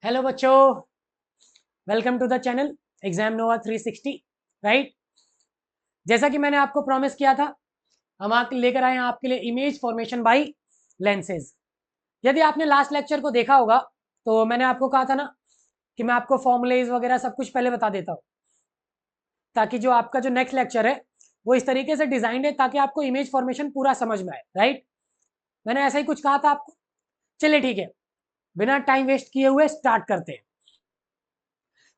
Hello बच्चों, welcome to the channel exam nova 360। Right, जैसा कि मैंने आपको प्रॉमिस किया था, हम आप लेकर आए हैं आपके लिए इमेज फॉर्मेशन बाय लेंसेज। यदि आपने लास्ट लेक्चर को देखा होगा तो मैंने आपको कहा था ना कि मैं आपको फॉर्मुलेज वगैरह सब कुछ पहले बता देता हूँ, ताकि जो आपका जो नेक्स्ट लेक्चर है वो इस तरीके से डिजाइंड है ताकि आपको इमेज फॉर्मेशन पूरा समझ में आए। राइट, मैंने ऐसा ही कुछ कहा था आपको। चलिए ठीक है, बिना टाइम वेस्ट किए हुए स्टार्ट करते हैं।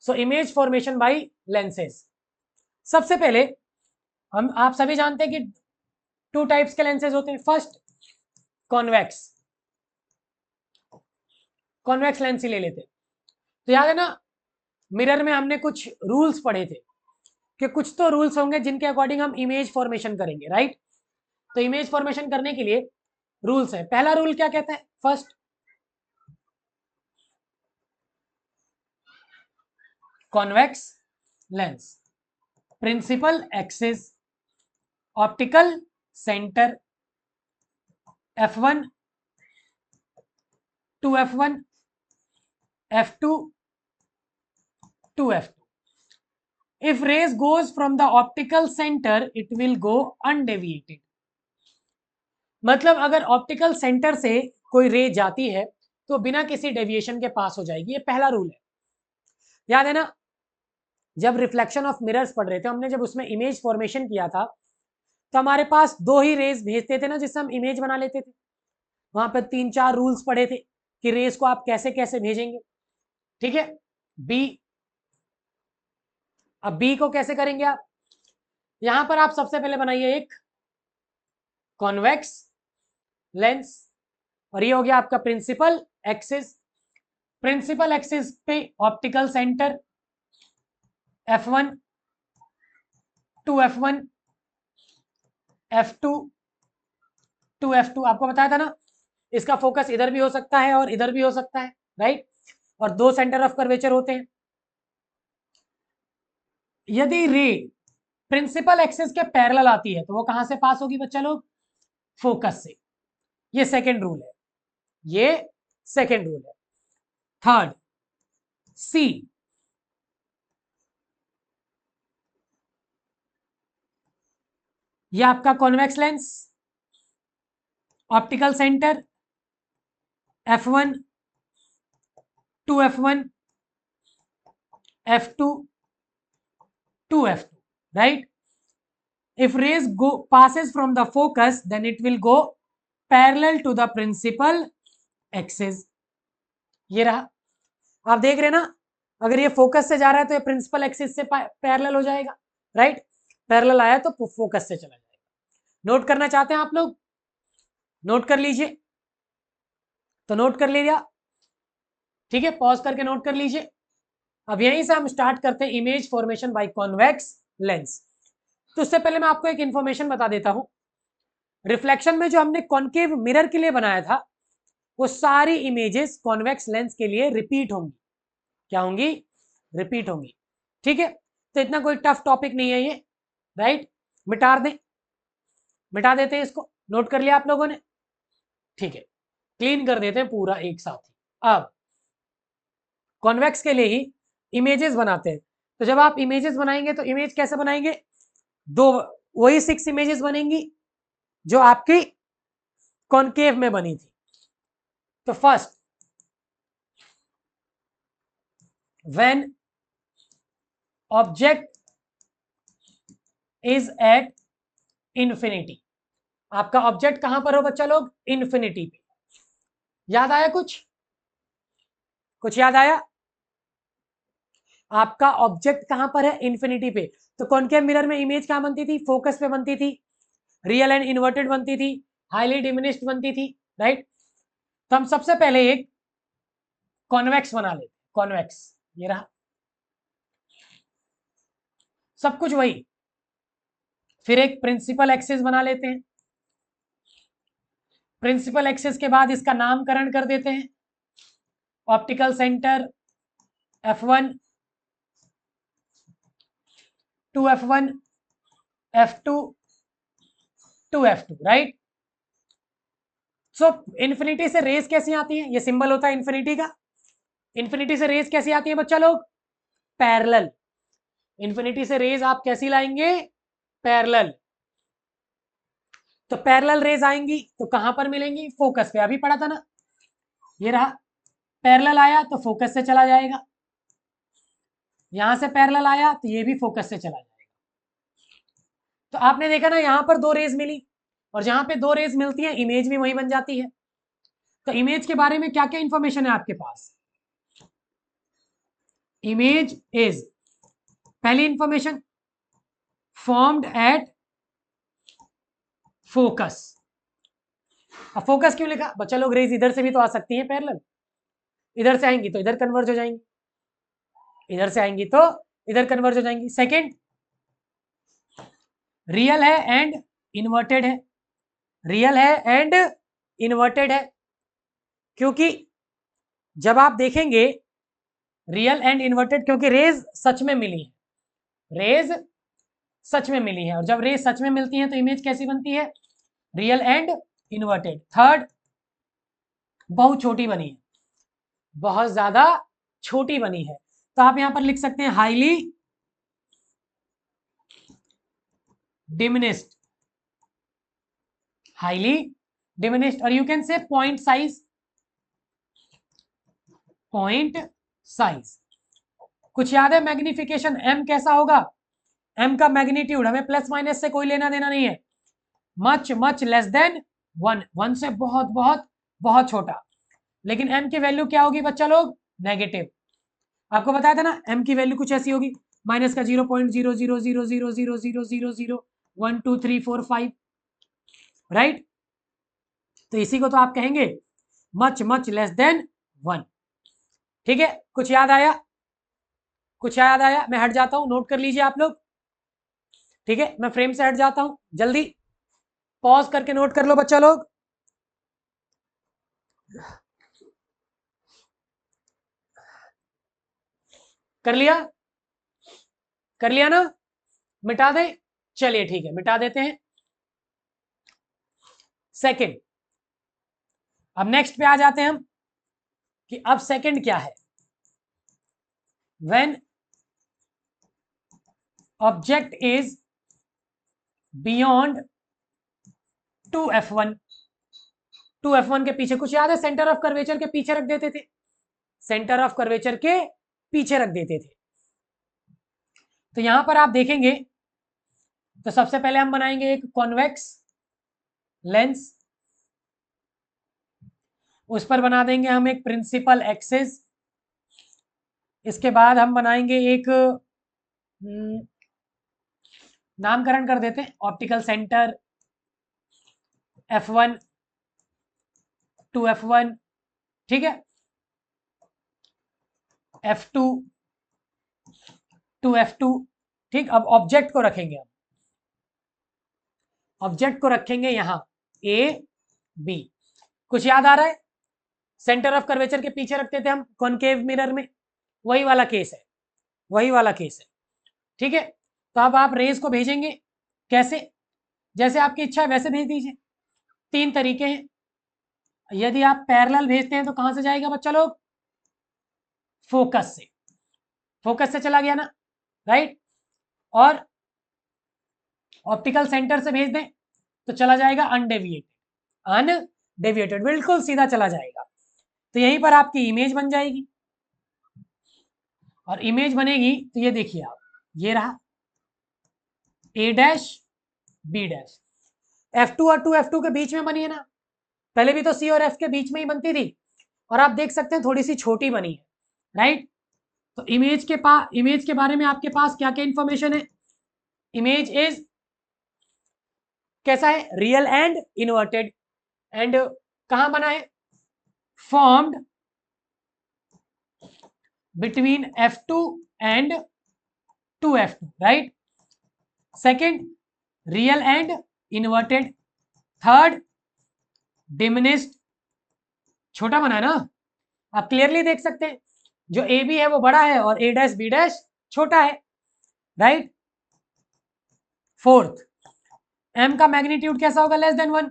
So image formation by lenses. सबसे पहले हम आप सभी जानते हैं कि टू टाइप्स के लेंसेज होते हैं। First, convex. कॉन्वेक्स लेंस ही ले लेते हैं। तो याद है ना, मिरर में हमने कुछ रूल्स पढ़े थे कि कुछ तो रूल्स होंगे जिनके अकॉर्डिंग हम इमेज फॉर्मेशन करेंगे। राइट, तो इमेज फॉर्मेशन करने के लिए रूल्स है। पहला रूल क्या कहता है? First, convex lens, principal axis, optical centre F1 to F1, F2 to F2. If rays goes from the optical center, it will go undeviated. मतलब अगर ऑप्टिकल सेंटर से कोई रे जाती है तो बिना किसी डेविएशन के पास हो जाएगी। ये पहला रूल है। याद है ना, जब रिफ्लेक्शन ऑफ मिरर्स पढ़ रहे थे हमने, जब उसमें इमेज फॉर्मेशन किया था तो हमारे पास दो ही रेज भेजते थे ना जिससे हम इमेज बना लेते थे। वहां पर 3-4 रूल्स पढ़े थे कि रेज को आप कैसे कैसे भेजेंगे। ठीक है, बी। अब बी को कैसे करेंगे आप? यहां पर आप सबसे पहले बनाइए एक कॉन्वेक्स लेंस, और ये हो गया आपका प्रिंसिपल एक्सिस। प्रिंसिपल एक्सिस पे optical centre F1 to F1, F2 to F2। आपको बताया था ना, इसका फोकस इधर भी हो सकता है और इधर भी हो सकता है। राइट, और दो सेंटर ऑफ कर्वेचर होते हैं। यदि रे प्रिंसिपल एक्सिस के पैरेलल आती है तो वो कहां से पास होगी बच्चा लोग? फोकस से। ये सेकेंड रूल है, ये सेकेंड रूल है। Third, C. ये आपका convex lens, optical centre F1 to F1, F2 to F2. Right, if rays go passes from the focus then it will go parallel to the principal axis. ये रहा, आप देख रहे हैं ना, अगर ये फोकस से जा रहा है तो ये प्रिंसिपल एक्सिस से पैरेलल हो जाएगा। राइट, पैरेलल आया तो फोकस से चला जाएगा। नोट करना चाहते हैं आप लोग? नोट कर लीजिए। तो नोट कर लीजिए, ठीक है, पॉज करके नोट कर लीजिए। अब यहीं से हम स्टार्ट करते हैं image formation by convex lens. तो उससे पहले मैं आपको एक इंफॉर्मेशन बता देता हूं। रिफ्लेक्शन में जो हमने कॉन्केव मिरर के लिए बनाया था वो सारी इमेजेस कॉन्वेक्स लेंस के लिए रिपीट होंगी। क्या होंगी? रिपीट होंगी। ठीक है, तो इतना कोई टफ टॉपिक नहीं है ये। राइट, मिटा दें, मिटा देते हैं इसको। नोट कर लिया आप लोगों ने? ठीक है, क्लीन कर देते हैं पूरा एक साथ ही। अब कॉन्वेक्स के लिए ही इमेजेस बनाते हैं। तो जब आप इमेजेस बनाएंगे तो इमेज कैसे बनाएंगे? दो, वही 6 इमेजेस बनेंगी जो आपकी कॉन्केव में बनी थी। तो first, when object is at infinity. आपका ऑब्जेक्ट कहां पर हो बच्चा लोग? इंफिनिटी पे। याद आया कुछ? कुछ याद आया? आपका ऑब्जेक्ट कहां पर है? इंफिनिटी पे। तो कॉन्केव मिरर में इमेज कहां बनती थी? फोकस पे बनती थी, रियल एंड इन्वर्टेड बनती थी, हाईली डिमिनिश्ड बनती थी। राइट, तो हम सबसे पहले एक कॉन्वेक्स बना लेते। कॉन्वेक्स, ये रहा, सब कुछ वही। फिर एक प्रिंसिपल एक्सिस बना लेते हैं। प्रिंसिपल एक्सिस के बाद इसका नामकरण कर देते हैं। Optical centre F1 to F1, F2 to F2। Right, so infinity से रेस कैसी आती है? ये सिंबल होता है इन्फिनिटी का। इन्फिनिटी से रेज कैसी आती है बच्चा लोग? पैरेलल। इन्फिनिटी से रेज आप कैसी लाएंगे? पैरेलल। तो पैरेलल रेज आएंगी तो कहां पर मिलेंगी? फोकस पे, अभी पढ़ा था ना, ये रहा। पैरेलल आया तो फोकस से चला जाएगा, यहां से पैरेलल आया तो ये भी फोकस से चला जाएगा। तो आपने देखा ना, यहां पर दो रेज मिली, और जहां पे दो रेज मिलती है इमेज भी वही बन जाती है। तो इमेज के बारे में क्या क्या इंफॉर्मेशन है आपके पास? इमेज इज, पहली इंफॉर्मेशन, फॉर्म्ड एट फोकस। अब फोकस क्यों लिखा बच्चा लोग? रेज इधर से भी तो आ सकती है पैरेलल, इधर से आएंगी तो इधर कन्वर्ज हो जाएंगी, इधर से आएंगी तो इधर कन्वर्ज हो जाएंगी। सेकंड, रियल है एंड इन्वर्टेड है। रियल है एंड इन्वर्टेड है, क्योंकि जब आप देखेंगे रियल एंड इन्वर्टेड, क्योंकि रेज सच में मिली है, रेज सच में मिली है, और जब रेज सच में मिलती है तो इमेज कैसी बनती है? Real and inverted. थर्ड, बहुत छोटी बनी है, बहुत ज्यादा छोटी बनी है, तो आप यहां पर लिख सकते हैं हाईली डिमिनिस्ड, हाईली डिमिनिस्ड, और you can say point size, point size. कुछ याद है मैग्निफिकेशन एम कैसा होगा? एम का मैग्नीट्यूड, हमें प्लस माइनस से कोई लेना देना नहीं है, much much less than one, one से बहुत बहुत बहुत छोटा। लेकिन एम की वैल्यू क्या होगी बच्चा लोग? नेगेटिव। आपको बताया था ना एम की वैल्यू कुछ ऐसी होगी, माइनस का 0.0000000012345, राइट? तो इसी को तो आप कहेंगे much much less than one. ठीक है, कुछ याद आया? कुछ याद आया? मैं हट जाता हूं, नोट कर लीजिए आप लोग। ठीक है, मैं फ्रेम से हट जाता हूं, जल्दी पॉज करके नोट कर लो बच्चा लोग। कर लिया? कर लिया ना? मिटा दें? चलिए ठीक है, मिटा देते हैं। सेकंड, अब नेक्स्ट पे आ जाते हैं हम कि अब सेकंड क्या है? When object is beyond 2f1। 2f1 के पीछे कुछ याद है? सेंटर ऑफ कर्वेचर के पीछे रख देते थे, सेंटर ऑफ कर्वेचर के पीछे रख देते थे। तो यहां पर आप देखेंगे तो सबसे पहले हम बनाएंगे एक कॉन्वेक्स लेंस, उस पर बना देंगे हम एक प्रिंसिपल एक्सिस। इसके बाद हम बनाएंगे एक नामकरण कर देते हैं, ऑप्टिकल सेंटर F1 2f1, ठीक है, F2 2f2, ठीक। अब ऑब्जेक्ट को रखेंगे, हम ऑब्जेक्ट को रखेंगे यहां A B। कुछ याद आ रहा है? सेंटर ऑफ कर्वेचर के पीछे रखते थे हम कॉनकेव मिरर में, वही वाला केस है, वही वाला केस है, ठीक है। तो अब आप रेज को भेजेंगे कैसे? जैसे आपकी इच्छा है वैसे भेज दीजिए। तीन तरीके हैं, यदि आप पैरेलल भेजते हैं तो कहां से जाएगा बच्चा लोग? फोकस से, फोकस से चला गया ना, राइट। और ऑप्टिकल सेंटर से भेज दें तो चला जाएगा अनडेविएटेड, अनडेविएटेड, बिल्कुल सीधा चला जाएगा। तो यहीं पर आपकी इमेज बन जाएगी, और इमेज बनेगी तो ये देखिए आप, ये रहा A dash B dash. F2 और 2f2 के बीच में बनी है ना, पहले भी तो C और F के बीच में ही बनती थी, और आप देख सकते हैं थोड़ी सी छोटी बनी है, राइट। तो इमेज के बारे में आपके पास क्या क्या इंफॉर्मेशन है? इमेज इज कैसा है? रियल एंड इन्वर्टेड, एंड कहां बना है? Formed between F2 and 2f2, right. Second, real and inverted. Third, diminished, छोटा बना है ना, आप क्लियरली देख सकते हैं, जो ए बी है वो बड़ा है और A डैश B डैश छोटा है, राइट। फोर्थ, M का मैग्नीट्यूड कैसा होगा? Less than one.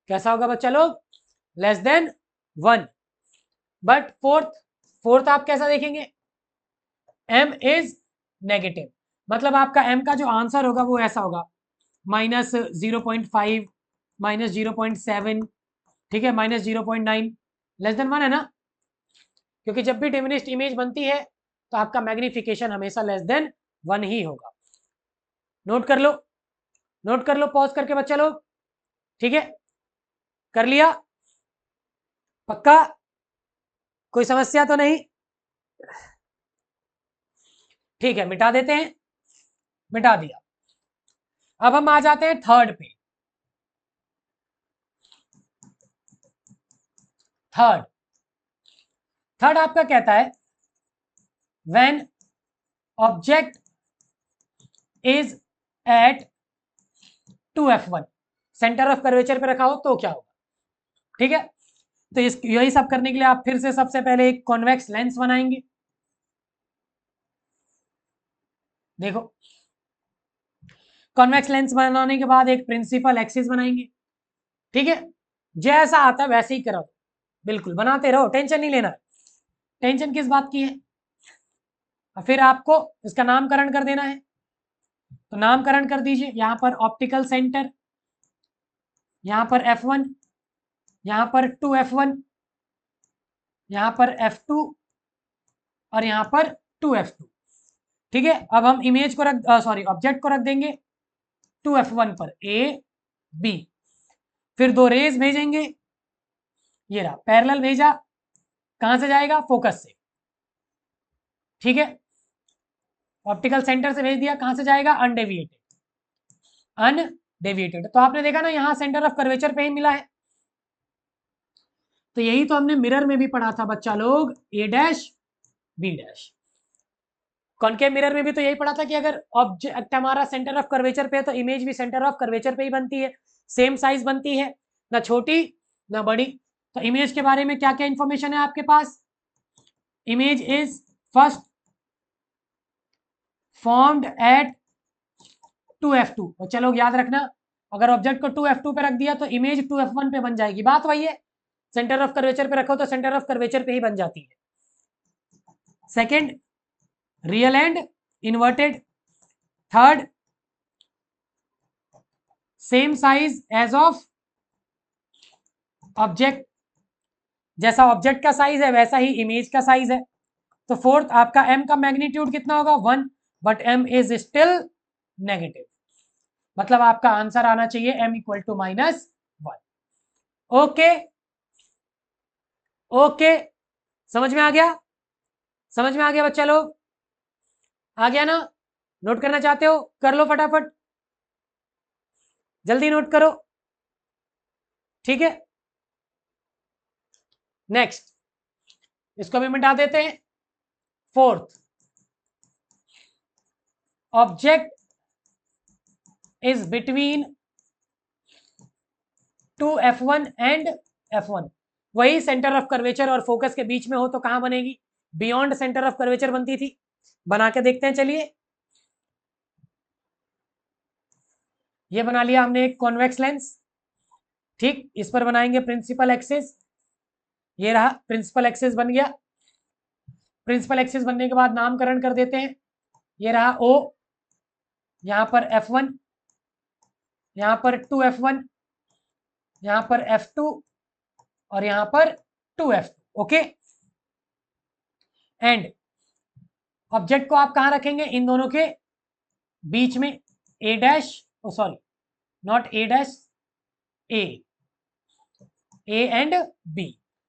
कैसा होगा बच्चा लोग? Less than one. But fourth fourth आप कैसा देखेंगे, m इज नेगेटिव, मतलब आपका m का जो आंसर होगा वो ऐसा होगा -0.5, -0.7, ठीक है, -0.9, लेस देन 1 है ना, क्योंकि जब भी डिमिनिश्ड इमेज बनती है तो आपका मैग्निफिकेशन हमेशा लेस देन 1 ही होगा। नोट कर लो, नोट कर लो, पॉज करके बच्चा लोग, ठीक है, कर लिया, पक्का, कोई समस्या तो नहीं, ठीक है, मिटा देते हैं, मिटा दिया। अब हम आ जाते हैं थर्ड पे, थर्ड, थर्ड आपका कहता है when object is at 2f1, centre of curvature पे रखा हो तो क्या होगा, ठीक है। तो इस यही सब करने के लिए आप फिर से सबसे पहले एक कॉन्वेक्स लेंस बनाएंगे, देखो, कॉन्वेक्स लेंस बनाने के बाद एक प्रिंसिपल एक्सिस बनाएंगे, ठीक है, जैसा आता है वैसे ही करो, बिल्कुल बनाते रहो, टेंशन नहीं लेना, टेंशन किस बात की है। फिर आपको इसका नामकरण कर देना है, तो नामकरण कर दीजिए, यहां पर ऑप्टिकल सेंटर, यहां पर F1, यहां पर 2f1, यहां पर F2 और यहां पर 2f2, ठीक है। अब हम इमेज को रख सॉरी ऑब्जेक्ट को रख देंगे 2f1 पर A B, फिर दो रेज भेजेंगे, ये रहा पैरेलल भेजा, कहां से जाएगा, फोकस से, ठीक है, ऑप्टिकल सेंटर से भेज दिया, कहां से जाएगा, अनडेविएटेड, अनडेविएटेड, तो आपने देखा ना यहां सेंटर ऑफ कर्वेचर पे ही मिला है, तो यही तो हमने मिरर में भी पढ़ा था बच्चा लोग, A dash B dash, concave mirror में भी तो यही पढ़ा था कि अगर ऑब्जेक्ट हमारा सेंटर ऑफ कर्वेचर पे है तो इमेज भी सेंटर ऑफ कर्वेचर पे ही बनती है, सेम साइज बनती है, ना छोटी ना बड़ी। तो इमेज के बारे में क्या क्या इंफॉर्मेशन है आपके पास, image is first formed at 2f2, और चलो याद रखना अगर ऑब्जेक्ट को 2f2 पे रख दिया तो इमेज 2f1 पे बन जाएगी, बात वही है, सेंटर ऑफ कर्वेचर पे रखो तो सेंटर ऑफ कर्वेचर पे ही बन जाती है। Second, real and inverted, third, same size as of object, जैसा ऑब्जेक्ट का साइज है वैसा ही इमेज का साइज है, तो फोर्थ आपका m का मैग्नीट्यूड कितना होगा 1, but m is still negative, मतलब आपका आंसर आना चाहिए m equal to -1। Okay, okay, समझ में आ गया, समझ में आ गया बच्चा लोग, आ गया ना, नोट करना चाहते हो कर लो फटाफट, जल्दी नोट करो, ठीक है। नेक्स्ट, इसको भी मिटा देते हैं, fourth, object is between 2f1 and f1, वही सेंटर ऑफ कर्वेचर और फोकस के बीच में हो तो कहां बनेगी, बियॉन्ड सेंटर ऑफ कर्वेचर बनती थी, बना के देखते हैं, चलिए, ये बना लिया हमने एक कॉन्वेक्स लेंस, ठीक, इस पर बनाएंगे प्रिंसिपल एक्सिस, ये रहा प्रिंसिपल एक्सिस बन गया, प्रिंसिपल एक्सिस बनने के बाद नामकरण कर देते हैं, ये रहा O, यहां पर F1, यहां पर 2f1, यहां पर F2 और यहां पर 2f2, ओके। एंड ऑब्जेक्ट को आप कहां रखेंगे, इन दोनों के बीच में, A dash, oh sorry not A dash, A and B,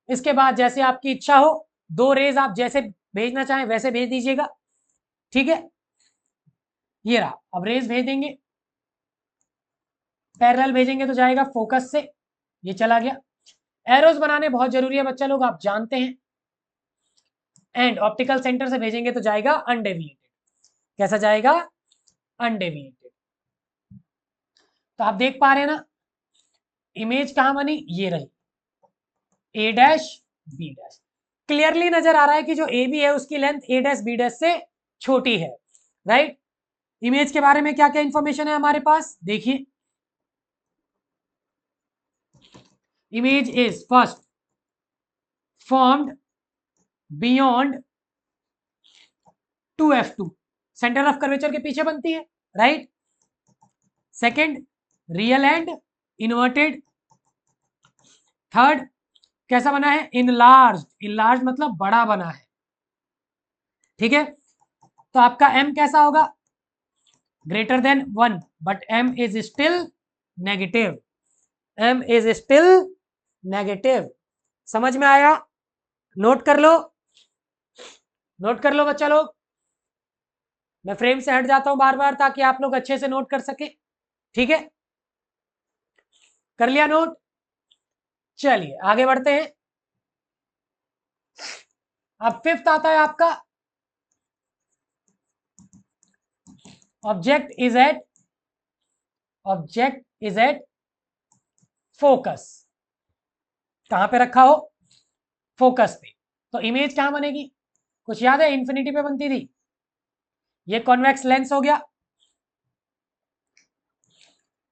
इसके बाद जैसे आपकी इच्छा हो दो रेज आप जैसे भेजना चाहें वैसे भेज दीजिएगा, ठीक है, ये रहा, अब रेज भेज देंगे, पैरेलल भेजेंगे तो जाएगा फोकस से, ये चला गया, एरोज बनाने बहुत जरूरी है बच्चा लोग, आप जानते हैं, एंड ऑप्टिकल सेंटर से भेजेंगे तो जाएगा अनडेविएटेड, कैसा जाएगा, अनडेविएटेड, तो आप देख पा रहे हैं ना इमेज कहां बनी, ये रही A dash B dash, clearly नजर आ रहा है कि जो ए बी है उसकी length A dash B dash से छोटी है, राइट। इमेज के बारे में क्या क्या इंफॉर्मेशन है हमारे पास, देखिए, image is first formed beyond 2f2, centre of curvature के पीछे बनती है, right. Second, real and inverted. Third, कैसा बना है, इनलार्ज, इनलार्ज मतलब बड़ा बना है, ठीक है। तो आपका m कैसा होगा, greater than 1, but m is still negative, m is still negative. समझ में आया, नोट कर लो, नोट कर लो बच्चा लोग। मैं फ्रेम से हट जाता हूं बार बार ताकि आप लोग अच्छे से नोट कर सके, ठीक है। कर लिया नोट, चलिए आगे बढ़ते हैं। अब फिफ्थ आता है आपका, ऑब्जेक्ट इज एट फोकस। कहां पे रखा हो, फोकस पे। तो इमेज कहां बनेगी, कुछ याद है, इंफिनिटी पे बनती थी। ये कॉन्वेक्स लेंस हो गया,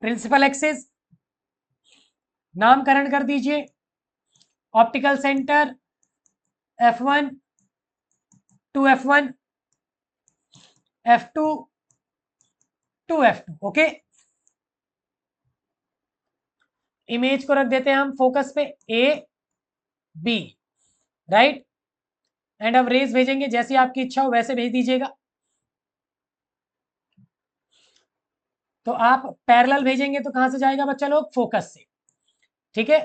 प्रिंसिपल एक्सिस, नामकरण कर दीजिए, optical centre f1 2f1 f2 2f2, okay. Image को रख देते हैं हम फोकस पे A B, राइट। एंड अब रेज भेजेंगे, जैसी आपकी इच्छा हो वैसे भेज दीजिएगा। तो आप पैरेलल भेजेंगे तो कहां से जाएगा बच्चा लोग, फोकस से, ठीक है।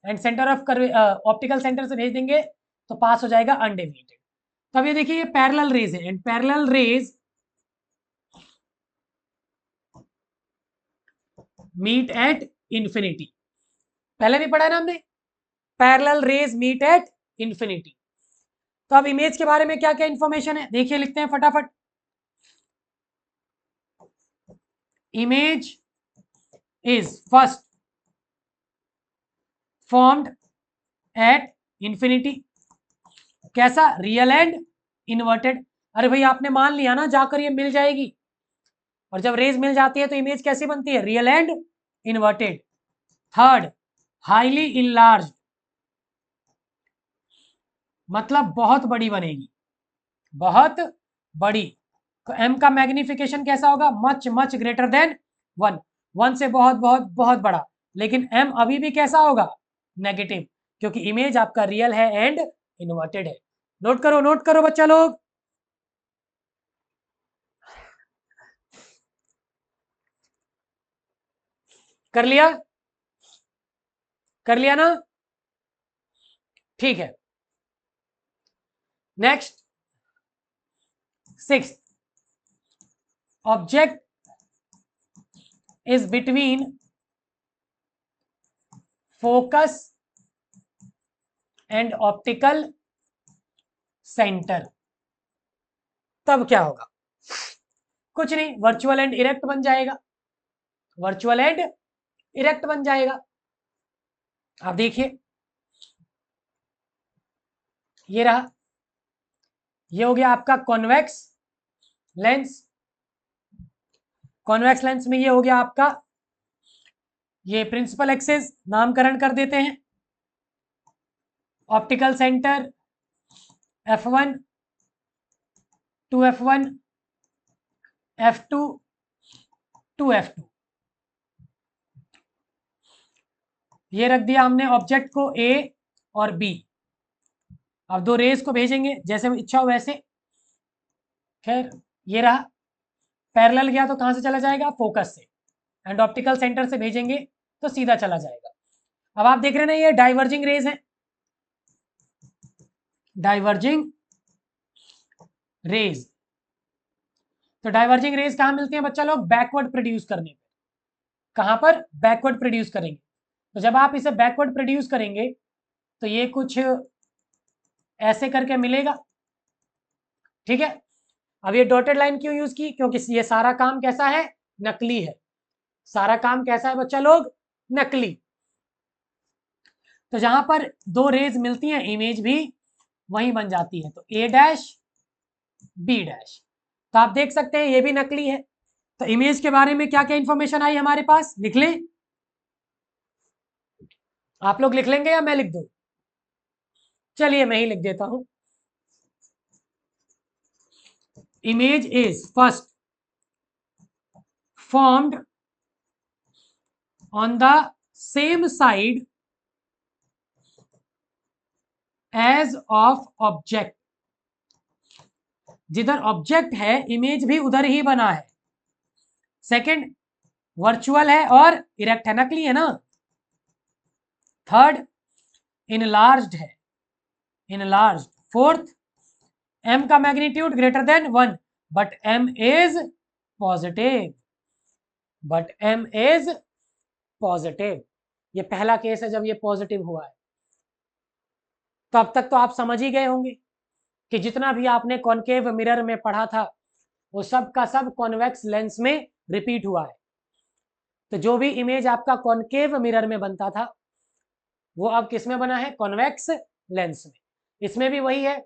And centre of optical centre से भेज देंगे तो पास हो जाएगा अनडेविएटेड। तो अब ये देखिए, ये पैरेलल रेज है, and parallel rays meet at infinity. पहले भी पढ़ा है ना हमने, parallel rays meet at infinity. तो अब इमेज के बारे में क्या क्या इंफॉर्मेशन है देखिए, लिखते हैं फटाफट। Image is first formed at infinity. कैसा, रियल एंड इन्वर्टेड। अरे भाई आपने मान लिया ना, जाकर ये मिल जाएगी, और जब रेज मिल जाती है तो इमेज कैसी बनती है, real and inverted. Third, highly enlarge, मतलब बहुत बड़ी बनेगी, बहुत बड़ी। तो m का मैग्निफिकेशन कैसा होगा, मच मच ग्रेटर देन 1, 1 से बहुत बहुत बहुत बड़ा। लेकिन m अभी भी कैसा होगा, नेगेटिव, क्योंकि इमेज आपका रियल है एंड इन्वर्टेड है। नोट करो बच्चा लोग। कर लिया, कर लिया ना, ठीक है। Next, sixth, object is between focus and optical centre. तब क्या होगा, कुछ नहीं, वर्चुअल एंड इरेक्ट बन जाएगा, वर्चुअल एंड इरेक्ट बन जाएगा। आप देखिए, ये रहा, ये हो गया आपका कॉन्वेक्स लेंस। कॉन्वेक्स लेंस में ये हो गया आपका, ये प्रिंसिपल एक्सिस, नामकरण कर देते हैं, optical centre f1 2f1 f2 2f2। ये रख दिया हमने ऑब्जेक्ट को A और B। अब दो रेज को भेजेंगे जैसे इच्छा हो वैसे। खैर ये रहा, पैरेलल गया तो कहां से चला जाएगा, फोकस से, एंड ऑप्टिकल सेंटर से भेजेंगे तो सीधा चला जाएगा। अब आप देख रहे हैं ना, ये डाइवर्जिंग रेज है, डाइवर्जिंग रेज। तो डाइवर्जिंग रेज कहां मिलती है बच्चा लोग, बैकवर्ड प्रोड्यूस करने पे। कहां पर, बैकवर्ड प्रोड्यूस करेंगे। तो जब आप इसे बैकवर्ड प्रोड्यूस करेंगे तो ये कुछ ऐसे करके मिलेगा, ठीक है। अब ये डॉटेड लाइन क्यों यूज की, क्योंकि ये सारा काम कैसा है, नकली है। सारा काम कैसा है बच्चा लोग, नकली। तो जहां पर दो रेज मिलती हैं, इमेज भी वही बन जाती है। तो A डैश B डैश। तो आप देख सकते हैं ये भी नकली है। तो इमेज के बारे में क्या क्या इंफॉर्मेशन आई हमारे पास, लिख लें, आप लोग लिख लेंगे या मैं लिख दूं, चलिए मैं ही लिख देता हूं। image is first formed on the same side as of object, जिधर ऑब्जेक्ट है इमेज भी उधर ही बना है। सेकंड, वर्चुअल है और इरेक्ट है, नकली है ना। थर्ड, इनलार्ज्ड है, इनलार्ज्ड। फोर्थ, m का magnitude greater than 1 but m is positive, but m is positive. ये पहला केस है जब ये पॉजिटिव हुआ है। तो अब तक तो आप समझ ही गए होंगे कि जितना भी आपने कॉनकेव मिरर में पढ़ा था वो सब का सब कॉन्वेक्स लेंस में रिपीट हुआ है। तो जो भी इमेज आपका कॉनकेव मिरर में बनता था वो अब किस में बना है? कॉन्वेक्स लेंस में। इसमें भी वही है,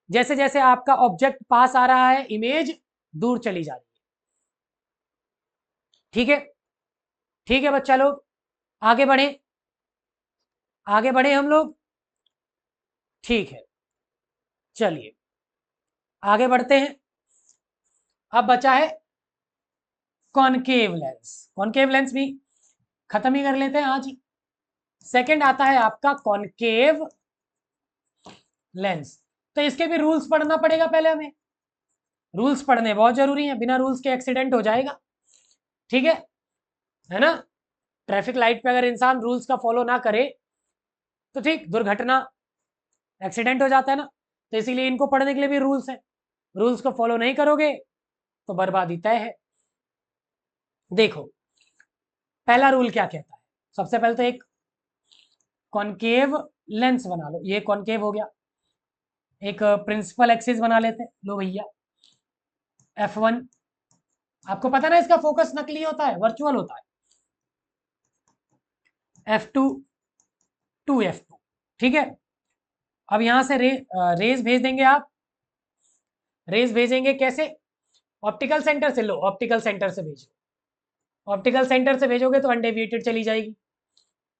जैसे जैसे आपका ऑब्जेक्ट पास आ रहा है इमेज दूर चली जा रही है। ठीक है, ठीक है बच्चा लोग, आगे बढ़े, आगे बढ़े हम लोग। ठीक है, चलिए आगे बढ़ते हैं। अब बचा है कॉनकेव लेंस। कॉनकेव लेंस भी खत्म ही कर लेते हैं आज ही। सेकंड आता है आपका कॉनकेव लेंस। तो इसके भी रूल्स पढ़ना पड़ेगा पहले हमें। रूल्स पढ़ने बहुत जरूरी है, बिना रूल्स के एक्सीडेंट हो जाएगा। ठीक है ना। ट्रैफिक लाइट पे अगर इंसान रूल्स का फॉलो ना करे तो ठीक दुर्घटना, एक्सीडेंट हो जाता है ना। तो इसीलिए इनको पढ़ने के लिए भी रूल्स है। रूल्स को फॉलो नहीं करोगे तो बर्बादी तय है। देखो पहला रूल क्या कहता है। सबसे पहले तो एक कॉनकेव लेंस बना लो, ये कॉनकेव हो गया। एक प्रिंसिपल एक्सिस बना लेते हैं, लो भैया F1। आपको पता ना इसका फोकस नकली होता है, वर्चुअल होता है। F2 2F2, ठीक है। अब यहां से रेज भेज देंगे आप। रेज भेजेंगे कैसे? ऑप्टिकल सेंटर से लो, ऑप्टिकल सेंटर से भेजो। ऑप्टिकल सेंटर से भेजोगे तो अनडेविएटेड चली जाएगी,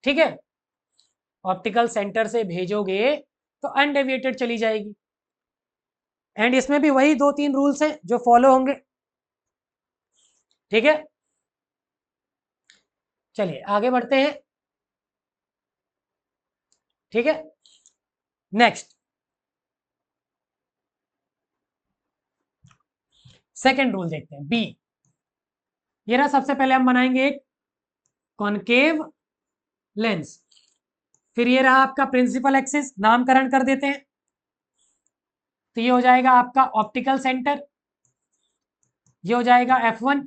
ठीक है। ऑप्टिकल सेंटर से भेजोगे तो अनडेविएटेड चली जाएगी। एंड इसमें भी वही 2-3 रूल्स हैं जो फॉलो होंगे, ठीक है। चलिए आगे बढ़ते हैं, ठीक है। नेक्स्ट सेकेंड रूल देखते हैं, बी। ये रहा, सबसे पहले हम बनाएंगे एक कॉनकेव लेंस। फिर ये रहा आपका प्रिंसिपल एक्सिस, नामकरण कर देते हैं। तो ये हो जाएगा आपका ऑप्टिकल सेंटर, ये हो जाएगा F1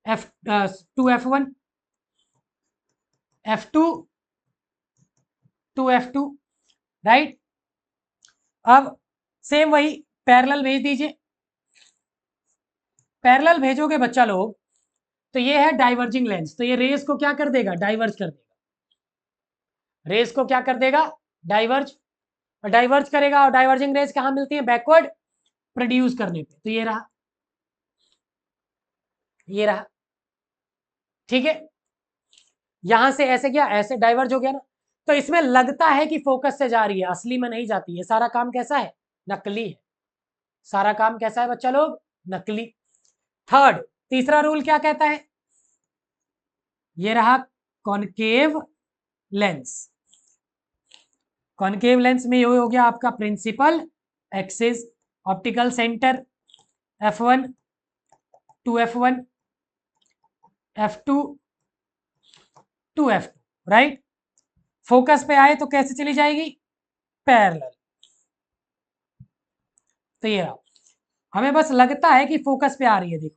F2 F1 F2 2F2, right. अब सेम वही पैरेलल भेज दीजिए। पैरेलल भेजोगे बच्चा लोग तो ये है डाइवर्जिंग लेंस, तो ये रेस को क्या कर देगा? डाइवर्ज कर देगा। रेस को क्या कर देगा? डाइवर्ज। और डाइवर्ज करेगा, और डाइवर्जिंग रेस कहां मिलती है? बैकवर्ड प्रोड्यूस करने पे। तो ये रहा, ये रहा, ठीक है। यहां से ऐसे क्या, ऐसे डाइवर्ज हो गया ना। तो इसमें लगता है कि फोकस से जा रही है, असली में नहीं जाती है। सारा काम कैसा है? नकली है। सारा काम कैसा है बच्चा लोग? नकली। थर्ड, तीसरा रूल क्या कहता है? ये रहा कॉनकेव लेंस। कॉनकेव लेंस में ये हो गया आपका principal axis, optical centre F1 2F1 F2 2F2, right. Focus पे आए तो कैसे चली जाएगी? पैरेलल। तो ये रहा, हमें बस लगता है कि फोकस पे आ रही है। देखो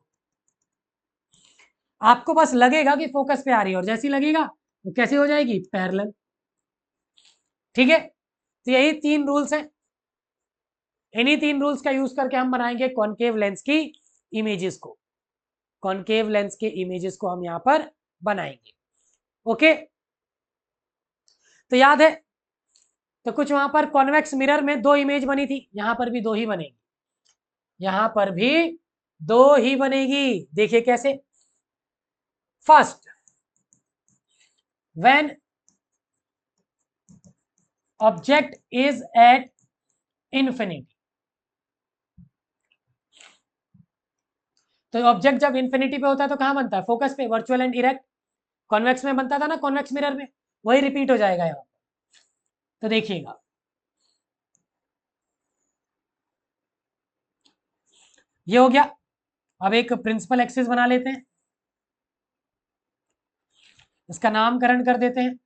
आपको बस लगेगा कि फोकस पे आ रही है, और जैसी लगेगा वो कैसे हो जाएगी? पैरेलल, ठीक है। तो यही 3 रूल्स हैं। इन्हीं 3 रूल्स का यूज करके हम बनाएंगे कॉनकेव लेंस की इमेजेस को। कॉनकेव लेंस के इमेजेस को हम यहां पर बनाएंगे, ओके। तो याद है, तो कुछ वहां पर कॉन्वेक्स मिरर में 2 इमेज बनी थी, यहां पर भी 2 ही बनेगी। यहां पर भी 2 ही बनेगी। देखिए कैसे। First, when object is eight infinity, तो ऑब्जेक्ट जब इन्फिनिटी पे होता है तो कहाँ बनता है, फोकस पे, वर्चुअल एंड इरेक्ट। कॉन्वेक्स में बनता था ना, कॉन्वेक्स मिरर में, वही रिपीट हो जाएगा यहाँ। तो देखिएगा, ये हो गया। अब एक प्रिंसिपल एक्सिस बना लेते हैं, इसका नामकरण कर देते हैं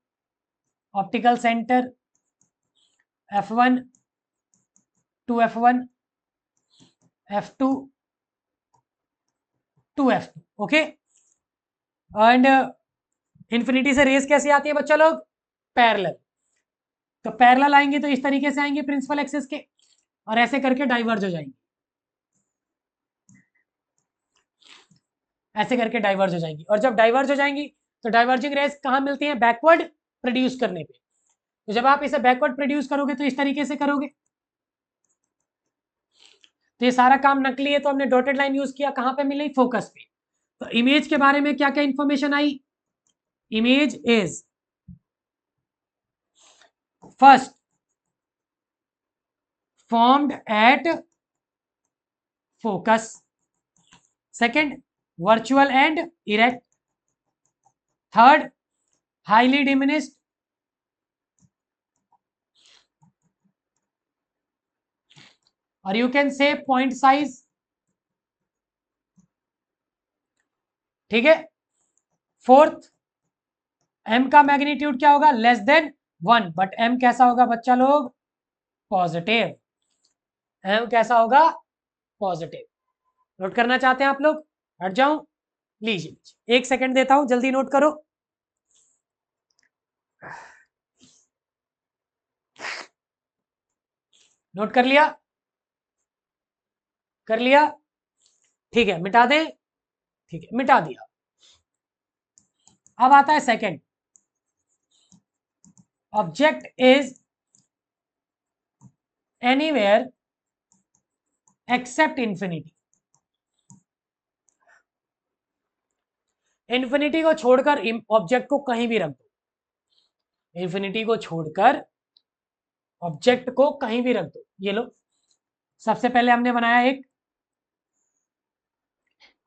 optical centre F1 to F1 F2 to F2, okay. And infinity से रेस कैसी आती है बच्चा लोग, पैरेलल। तो पैरेलल आएंगे तो इस तरीके से आएंगे प्रिंसिपल एक्सिस के, और ऐसे करके डाइवर्ज हो जाएंगे, ऐसे करके डाइवर्ज हो जाएंगी। और जब डाइवर्ज हो जाएंगी तो डाइवर्जिंग रेस कहाँ मिलती है, बैकवर्ड प्रोड्यूस करने पे। तो जब आप इसे बैकवर्ड प्रोड्यूस करोगे तो इस तरीके से करोगे। तो ये सारा काम नकली है, तो हमने डॉटेड लाइन यूज किया, कहां पे मिली, फोकस पे। तो इमेज के बारे में क्या क्या information I, image is first formed at focus, second virtual and erect, third highly diminished, or you can say point size, ठीक है। फोर्थ, m का मैग्नीट्यूड क्या होगा, लेस देन 1, बट m कैसा होगा बच्चा लोग, पॉजिटिव। m कैसा होगा, पॉजिटिव। नोट करना चाहते हैं आप लोग, हट जाऊं, लीजिए 1 सेकंड देता हूं, जल्दी नोट करो। नोट कर लिया, कर लिया, ठीक है, मिटा दें, ठीक है, मिटा दिया। अब आता है second, object is anywhere except infinity. Infinity को छोड़कर ऑब्जेक्ट को कहीं भी रख दो, इंफिनिटी को छोड़कर ऑब्जेक्ट को कहीं भी रख दो। ये लो, सबसे पहले हमने बनाया एक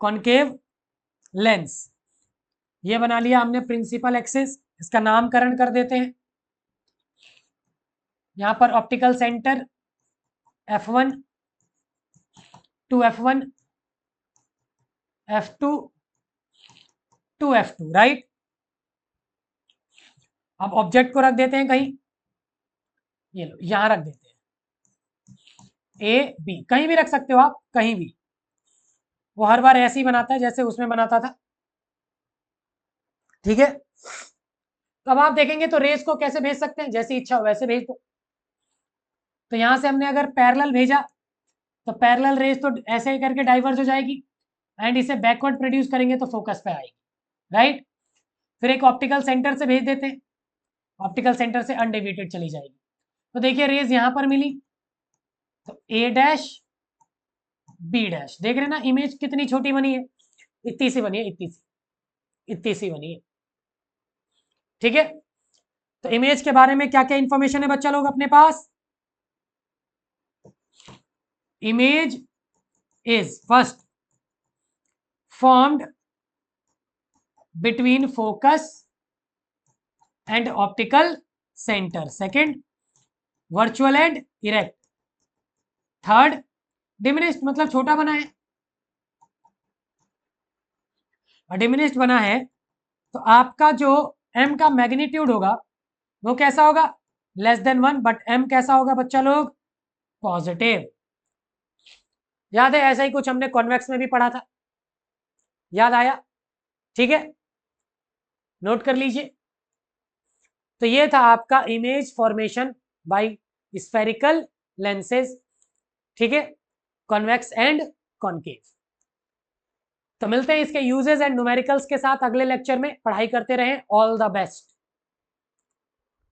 कॉनकेव लेंस, ये बना लिया हमने प्रिंसिपल एक्सिस, इसका नामकरण कर देते हैं। यहां पर optical centre F1 to F1 F2 to F2, right. अब ऑब्जेक्ट को रख देते हैं कहीं, ये लो यहां रख देते हैं, ए बी, कहीं भी रख सकते हो आप, कहीं भी। वो हर बार ऐसे ही बनाता है जैसे उसमें बनाता था, ठीक है। तो अब आप देखेंगे तो रेस को कैसे भेज सकते हैं, जैसी इच्छा हो वैसे भेज दो। तो यहां से हमने अगर पैरेलल भेजा तो पैरेलल रेस तो ऐसे ही करके डाइवर्ज हो जाएगी, एंड इसे बैकवर्ड प्रोड्यूस करेंगे तो फोकस पे आएगी, राइट। फिर एक ऑप्टिकल सेंटर से भेज देते हैं, ऑप्टिकल सेंटर से अनडेविएटेड चली जाएगी। तो देखिए रेस यहां पर मिली, तो ए डैश बी डैश, देख रहे हैं ना इमेज कितनी छोटी बनी है, इतनी सी बनी है, इतनी सी, इतनी सी बनी है, ठीक है। तो इमेज के बारे में क्या क्या इंफॉर्मेशन है बच्चा लोग अपने पास, image is first formed between focus and optical center, second virtual and erect, third diminished मतलब छोटा बना है, और डिमिनिश्ड बना है तो आपका जो m का मैग्नीट्यूड होगा वो कैसा होगा, लेस देन 1, बट m कैसा होगा बच्चा लोग, पॉजिटिव। याद है ऐसा ही कुछ हमने कॉन्वेक्स में भी पढ़ा था, याद आया, ठीक है, नोट कर लीजिए। तो ये था आपका image formation by spherical lenses, ठीक है, कॉन्वेक्स एंड कॉनकेव। तो मिलते हैं इसके यूजेस एंड न्यूमेरिकल्स के साथ अगले लेक्चर में, पढ़ाई करते रहें, ऑल द बेस्ट।